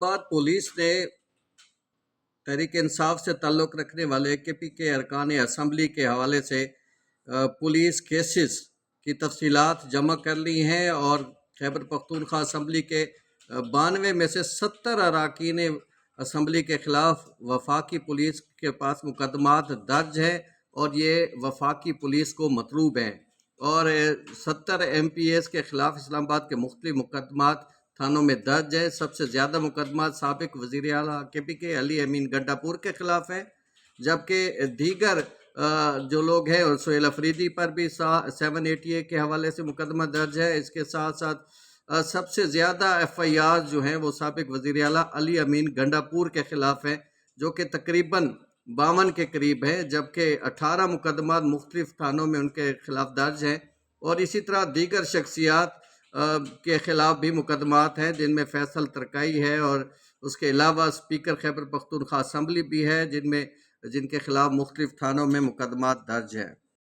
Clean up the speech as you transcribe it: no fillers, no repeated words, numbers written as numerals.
بعد پولیس نے تحریک انصاف سے تعلق رکھنے والے کے پی کے ارکان اسمبلی کے حوالے سے پولیس کیسز کی تفصیلات جمع کر لی ہیں اور خیبر پختونخوا اسمبلی کے 92 میں سے 70 اراکین اسمبلی کے خلاف وفاقی پولیس کے پاس مقدمات درج ہیں اور یہ وفاقی پولیس کو مطلوب ہیں، اور 70 ایم پی ایز کے خلاف اسلام آباد کے مختلف مقدمات تھانوں میں درج ہے۔ سب سے زیادہ مقدمات سابق وزیر اعلیٰ کے پی کے علی امین گنڈا پور کے خلاف ہیں، جبکہ دیگر جو لوگ ہیں، اور سہیل افریدی پر بھی 788 کے حوالے سے مقدمہ درج ہے۔ اس کے ساتھ ساتھ سب سے زیادہ ایف آئی آر جو ہیں وہ سابق وزیر اعلیٰ علی امین گنڈا پور کے خلاف ہیں، جو کہ تقریباً 52 کے قریب ہیں، جبکہ 18 مقدمات مختلف تھانوں میں ان کے خلاف درج ہیں، اور اسی طرح دیگر شخصیات کے خلاف بھی مقدمات ہیں، جن میں فیصل ترکائی ہے، اور اس کے علاوہ اسپیکر خیبر پختونخوا اسمبلی بھی ہے، جن کے خلاف مختلف تھانوں میں مقدمات درج ہیں۔